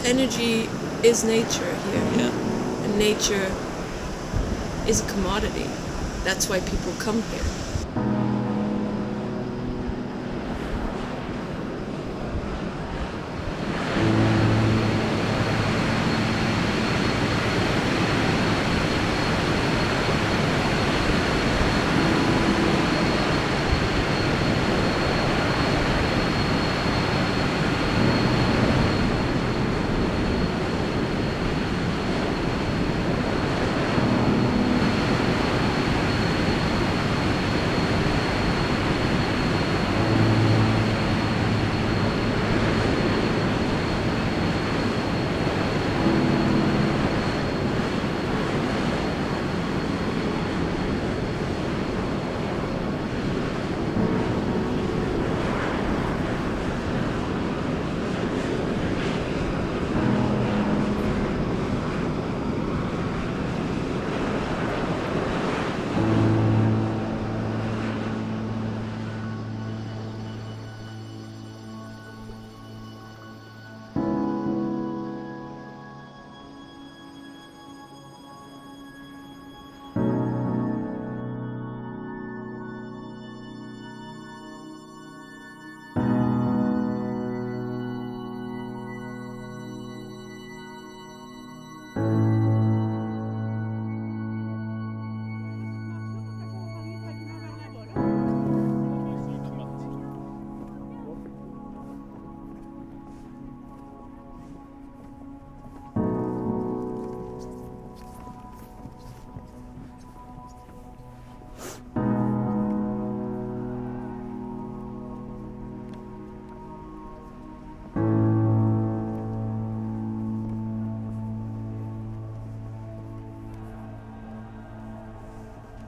Energy is nature here. Yeah. And nature is a commodity. That's why people come here.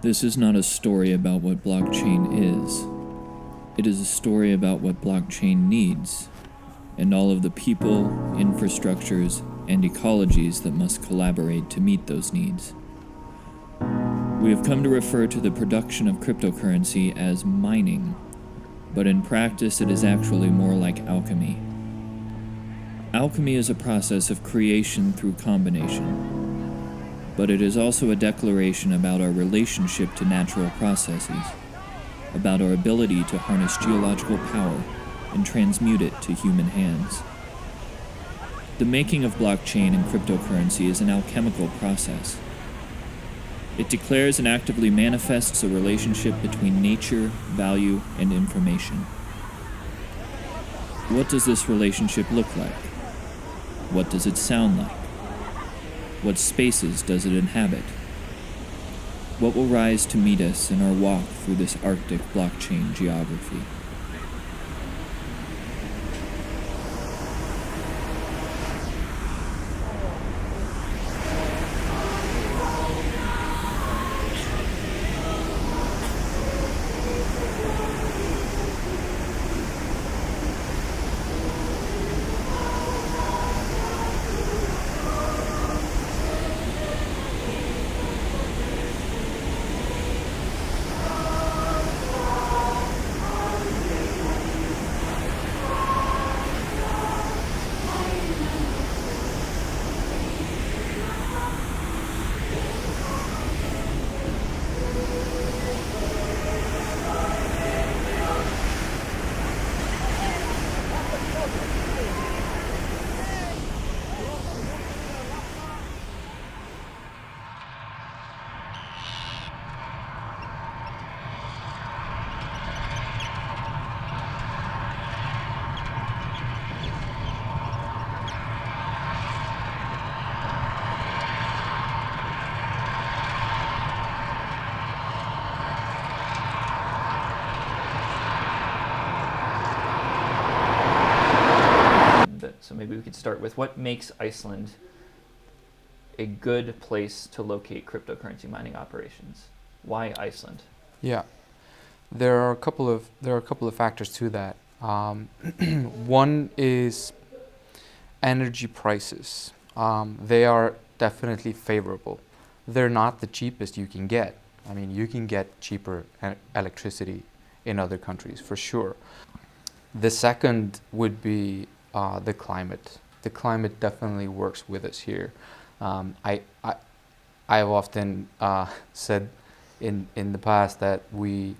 This is not a story about what blockchain is. It is a story about what blockchain needs, and all of the people, infrastructures, and ecologies that must collaborate to meet those needs. We have come to refer to the production of cryptocurrency as mining, but in practice it is actually more like alchemy. Alchemy is a process of creation through combination, but it is also a declaration about our relationship to natural processes, about our ability to harness geological power and transmute it to human hands. The making of blockchain and cryptocurrency is an alchemical process. It declares and actively manifests a relationship between nature, value, and information. What does this relationship look like? What does it sound like? What spaces does it inhabit? What will rise to meet us in our walk through this Arctic blockchain geography? So maybe we could start with what makes Iceland a good place to locate cryptocurrency mining operations. Why Iceland? Yeah, there are a couple of factors to that. One is energy prices. They are definitely favorable. They're not the cheapest you can get. I mean, you can get cheaper electricity in other countries for sure. The second would be the climate. the climate definitely works with us here. I have often said in the past that we're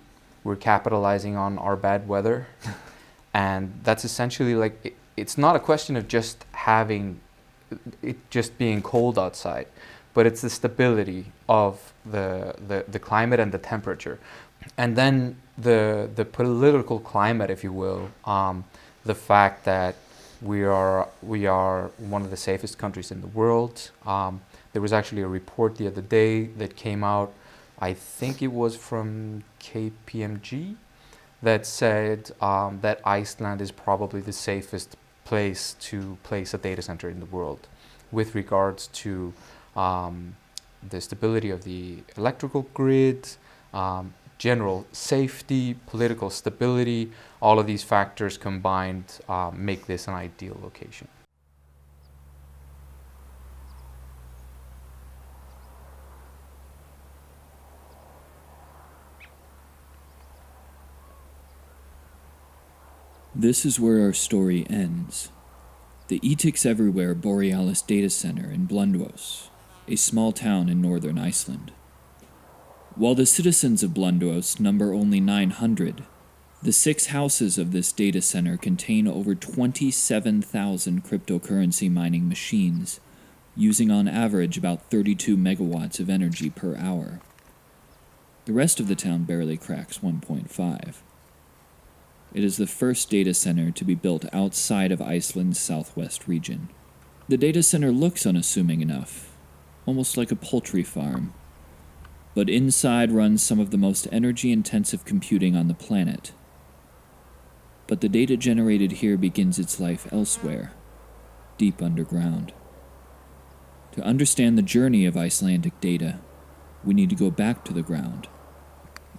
capitalizing on our bad weather, and that's essentially like it's not a question of just having it just being cold outside, but it's the stability of the climate and the temperature, and then the political climate, if you will, the fact that we are one of the safest countries in the world. There was actually a report the other day that came out, I think it was from KPMG, that said that Iceland is probably the safest place to place a data center in the world with regards to the stability of the electrical grid, general safety, political stability. All of these factors combined make this an ideal location. This is where our story ends. The Etix Everywhere Borealis Data Center in Blönduós, a small town in northern Iceland. While the citizens of Blönduós number only 900, the 6 houses of this data center contain over 27,000 cryptocurrency mining machines, using on average about 32 megawatts of energy per hour. The rest of the town barely cracks 1.5. It is the first data center to be built outside of Iceland's southwest region. The data center looks unassuming enough, almost like a poultry farm. But inside runs some of the most energy-intensive computing on the planet. But the data generated here begins its life elsewhere, deep underground. To understand the journey of Icelandic data, we need to go back to the ground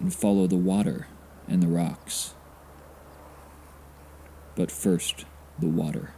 and follow the water and the rocks. But first, the water.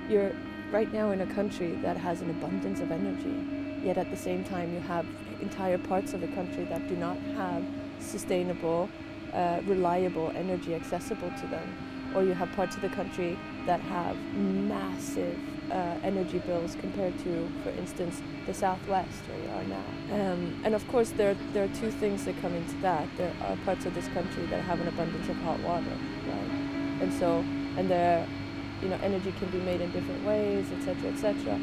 You're right now in a country that has an abundance of energy, yet at the same time you have entire parts of the country that do not have sustainable, reliable energy accessible to them. Or you have parts of the country that have massive energy bills compared to, for instance, the Southwest where we are now. And of course there are two things that come into that. There are parts of this country that have an abundance of hot water, right? And there, energy can be made in different ways, etc., etc.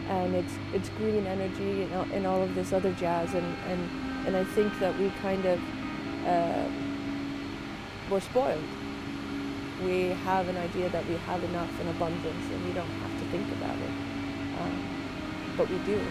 And it's green energy and all of this other jazz. And I think that we kind of were spoiled. We have an idea that we have enough in abundance and we don't have to think about it, but we do.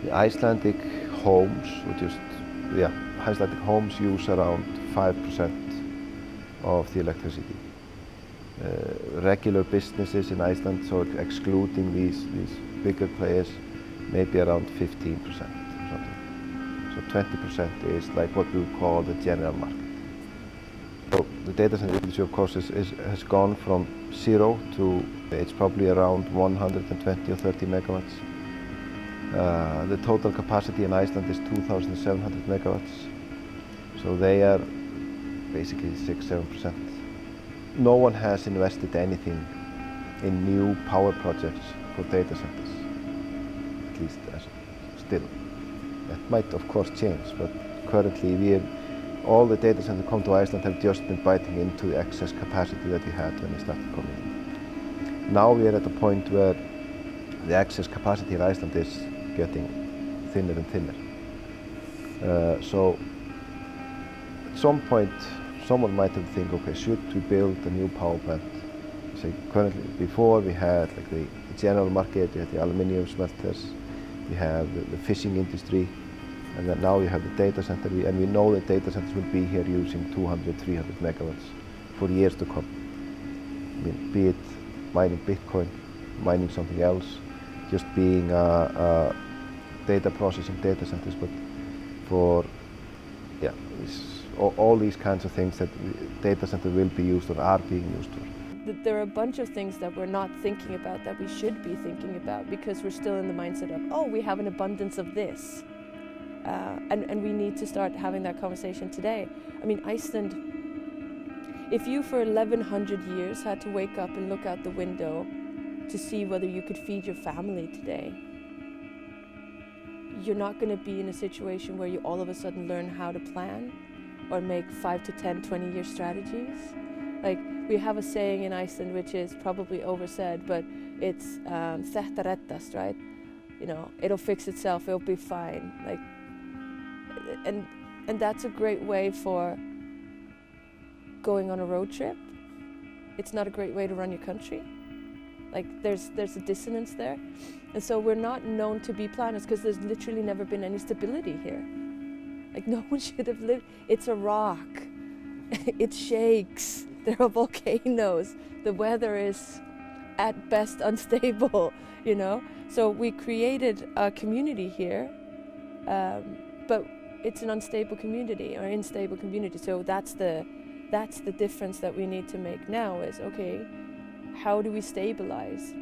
The Icelandic homes, Icelandic homes use around 5% of the electricity. Regular businesses in Iceland, so excluding these bigger players, maybe around 15% or something. So 20% is like what we would call the general market. So the data center industry, of course, has gone from 0 to, it's probably around 120 or 30 megawatts. The total capacity in Iceland is 2,700 megawatts. So they are basically 6-7%. No one has invested anything in new power projects for data centers, at least still. That might of course change, but currently all the data centers that come to Iceland have just been biting into the excess capacity that we had when we started coming in. Now we are at a point where the excess capacity in Iceland is getting thinner and thinner. So at some point someone might have to think, okay, should we build a new power plant? Say currently, before we had like the general market, we had the aluminium smelters, we have the fishing industry, and then now we have the data center, and we know that data centers will be here using 200, 300 megawatts for years to come. I mean, be it mining Bitcoin, mining something else, just being data processing data centers, but for all these kinds of things that data center will be used or are being used for. There are a bunch of things that we're not thinking about that we should be thinking about because we're still in the mindset of, oh, we have an abundance of this. And we need to start having that conversation today. I mean, Iceland, if you for 1100 years had to wake up and look out the window to see whether you could feed your family today, you're not going to be in a situation where you all of a sudden learn how to plan or make 5 to 10, 20-year strategies. Like, we have a saying in Iceland, which is probably oversaid, but it's "Þetta reddast," right? You know, it'll fix itself, it'll be fine. Like, and that's a great way for going on a road trip. It's not a great way to run your country. Like, there's a dissonance there. And so we're not known to be planners because there's literally never been any stability here. Like, no one should have lived. It's a rock. It shakes. There are volcanoes. The weather is at best unstable, you know? So we created a community here, but it's an unstable community or unstable community. So that's the difference that we need to make now is, okay, how do we stabilize?